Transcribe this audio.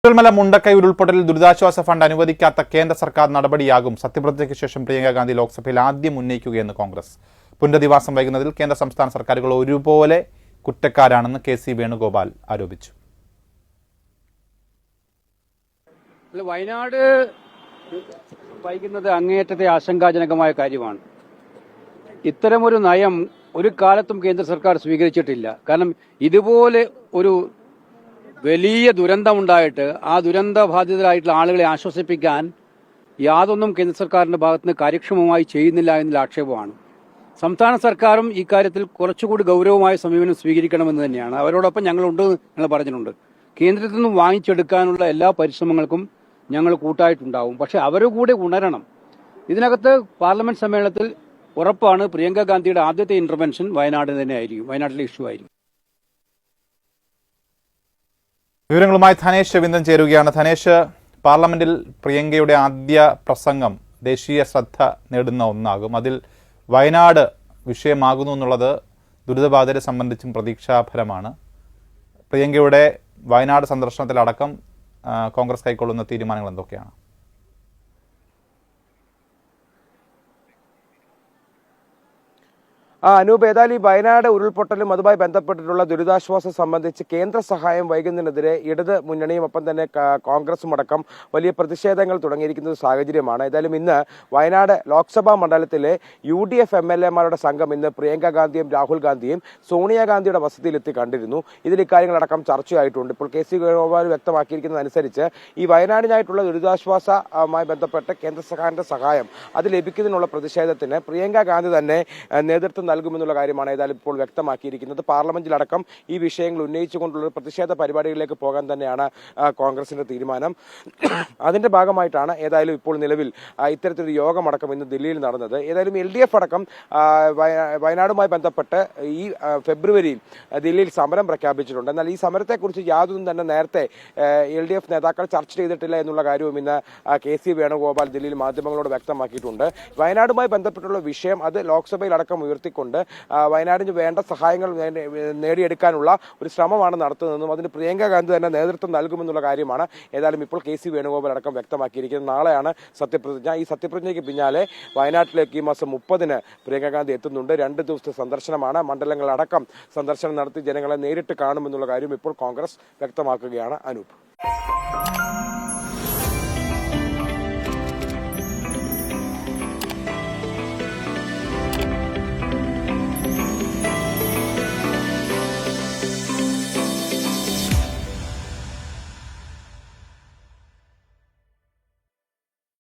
ചൂരൽമല മുണ്ടക്കൈ ഉരുൾപൊട്ടലിൽ ദുരിതാശ്വാസ ഫണ്ട് അനുവദിക്കാത്ത കേന്ദ്ര സർക്കാർ നടപടിയാകും സത്യപ്രതിജ്ഞയ്ക്ക് ശേഷം പ്രിയങ്ക ഗാന്ധി ലോക്സഭയിൽ ആദ്യം ഉന്നയിക്കുകയെന്ന് കോൺഗ്രസ്. പുനരധിവാസം വൈകുന്നതിൽ കേന്ദ്ര സംസ്ഥാന സർക്കാരുകൾ ഒരുപോലെ കുറ്റക്കാരാണെന്ന് കെ.സി. വേണുഗോപാൽ ആരോപിച്ചു. വയനാട് വൈകുന്നത് അങ്ങേയറ്റത്തെ ആശങ്കാജനകമായ കാര്യമാണ്. ഇത്തരമൊരു നയം ഒരു കാലത്തും കേന്ദ്ര സർക്കാർ സ്വീകരിച്ചിട്ടില്ല. കാരണം ഇതുപോലെ ഒരു വലിയ ദുരന്തമുണ്ടായിട്ട് ആ ദുരന്ത ബാധിതരായിട്ടുള്ള ആളുകളെ ആശ്വസിപ്പിക്കാൻ യാതൊന്നും കേന്ദ്ര സർക്കാരിന്റെ ഭാഗത്തുനിന്ന് കാര്യക്ഷമമായി ചെയ്യുന്നില്ല എന്നുള്ള ആക്ഷേപമാണ്. സംസ്ഥാന സർക്കാരും ഇക്കാര്യത്തിൽ കുറച്ചുകൂടി ഗൗരവമായ സമീപനം സ്വീകരിക്കണമെന്ന് തന്നെയാണ്. അവരോടൊപ്പം ഞങ്ങളുണ്ട്, ഞങ്ങൾ പറഞ്ഞിട്ടുണ്ട്. കേന്ദ്രത്തിൽ നിന്നും വാങ്ങിച്ചെടുക്കാനുള്ള എല്ലാ പരിശ്രമങ്ങൾക്കും ഞങ്ങൾ കൂട്ടായിട്ടുണ്ടാവും. പക്ഷെ അവരുകൂടെ ഉണരണം. ഇതിനകത്ത് പാർലമെന്റ് സമ്മേളനത്തിൽ ഉറപ്പാണ് പ്രിയങ്ക ഗാന്ധിയുടെ ആദ്യത്തെ ഇന്റർവെൻഷൻ വയനാട് തന്നെയായിരിക്കും, വയനാട്ടിലെ ഇഷ്യൂ ആയിരിക്കും. വിവരങ്ങളുമായി ധനേഷ് രവീന്ദ്രൻ ചേരുകയാണ്. ധനേഷ്, പാർലമെന്റിൽ പ്രിയങ്കയുടെ ആദ്യ പ്രസംഗം ദേശീയ ശ്രദ്ധ നേടുന്ന ഒന്നാകും. അതിൽ വയനാട് വിഷയമാകുന്നു എന്നുള്ളത് ദുരിതബാധിതരെ സംബന്ധിച്ചും പ്രതീക്ഷാഫലമാണ്. പ്രിയങ്കയുടെ വയനാട് സന്ദർശനത്തിലടക്കം കോൺഗ്രസ് കൈക്കൊള്ളുന്ന തീരുമാനങ്ങൾ എന്തൊക്കെയാണ്? അനൂപ്, ഏതായാലും ഈ വയനാട് ഉരുൾപൊട്ടലും അതുമായി ബന്ധപ്പെട്ടിട്ടുള്ള ദുരിതാശ്വാസം സംബന്ധിച്ച് കേന്ദ്ര സഹായം വൈകുന്നതിനെതിരെ ഇടത് മുന്നണിയും ഒപ്പം തന്നെ കോൺഗ്രസും അടക്കം വലിയ പ്രതിഷേധങ്ങൾ തുടങ്ങിയിരിക്കുന്ന സാഹചര്യമാണ്. ഏതായാലും ഇന്ന് വയനാട് ലോക്സഭാ മണ്ഡലത്തിലെ UDF MLA-മാരുടെ സംഘം ഇന്ന് പ്രിയങ്ക ഗാന്ധിയും രാഹുൽ ഗാന്ധിയും സോണിയാഗാന്ധിയുടെ വസതിയിലെത്തി കണ്ടിരുന്നു. ഇതിൽ ഇക്കാര്യങ്ങളടക്കം ചർച്ചയായിട്ടുണ്ട്. ഇപ്പോൾ കെ.സി. വേണുഗോപാൽ വ്യക്തമാക്കിയിരിക്കുന്നതനുസരിച്ച് ഈ വയനാടിനായിട്ടുള്ള ദുരിതാശ്വാസവുമായി ബന്ധപ്പെട്ട് കേന്ദ്ര സർക്കാരിന്റെ സഹായം അത് ലഭിക്കുന്നതിനുള്ള പ്രതിഷേധത്തിന് പ്രിയങ്ക ഗാന്ധി തന്നെ നേതൃത്വം നൽകുമെന്നുള്ള കാര്യമാണ് ഏതായാലും ഇപ്പോൾ വ്യക്തമാക്കിയിരിക്കുന്നത്. പാർലമെന്റിലടക്കം ഈ വിഷയങ്ങൾ ഉന്നയിച്ചുകൊണ്ടുള്ള പ്രതിഷേധ പരിപാടികളിലേക്ക് പോകാൻ തന്നെയാണ് കോൺഗ്രസിന്റെ തീരുമാനം. അതിന്റെ ഭാഗമായിട്ടാണ് ഏതായാലും ഇപ്പോൾ നിലവിൽ ഇത്തരത്തിലൊരു യോഗമടക്കം ഇന്ന് ദില്ലിയിൽ നടന്നത്. ഏതായാലും LDF അടക്കം വയനാടുമായി ബന്ധപ്പെട്ട് ഈ ഫെബ്രുവരിയിൽ ദില്ലിയിൽ സമരം പ്രഖ്യാപിച്ചിട്ടുണ്ട്. എന്നാൽ ഈ സമരത്തെക്കുറിച്ച് യാതൊന്നും തന്നെ നേരത്തെ LDF നേതാക്കൾ ചർച്ച ചെയ്തിട്ടില്ല എന്നുള്ള കാര്യവും ഇന്ന് കെ.സി. വേണുഗോപാൽ ദില്ലിയിൽ മാധ്യമങ്ങളോട് വ്യക്തമാക്കിയിട്ടുണ്ട്. വയനാടുമായി ബന്ധപ്പെട്ടുള്ള വിഷയം അത് ലോക്സഭയിൽ അടക്കം ഉയർത്തിക്കൊണ്ട് വയനാടിന് വേണ്ട സഹായങ്ങൾ നേടിയെടുക്കാനുള്ള ഒരു ശ്രമമാണ് നടത്തുന്നതെന്നും അതിന് പ്രിയങ്ക ഗാന്ധി തന്നെ നേതൃത്വം നൽകുമെന്നുള്ള കാര്യമാണ് ഏതായാലും ഇപ്പോൾ കെ.സി. വേണുഗോപാൽ അടക്കം വ്യക്തമാക്കിയിരിക്കുന്നത്. നാളെയാണ് സത്യപ്രതിജ്ഞ. ഈ സത്യപ്രതിജ്ഞയ്ക്ക് പിന്നാലെ വയനാട്ടിലേക്ക് ഈ മാസം 30-ന് പ്രിയങ്ക ഗാന്ധി എത്തുന്നുണ്ട്. 2 ദിവസത്തെ സന്ദർശനമാണ്. മണ്ഡലങ്ങളടക്കം സന്ദർശനം നടത്തി ജനങ്ങളെ നേരിട്ട് കാണുമെന്നുള്ള കാര്യം ഇപ്പോൾ കോൺഗ്രസ് വ്യക്തമാക്കുകയാണ്. അനൂപ്.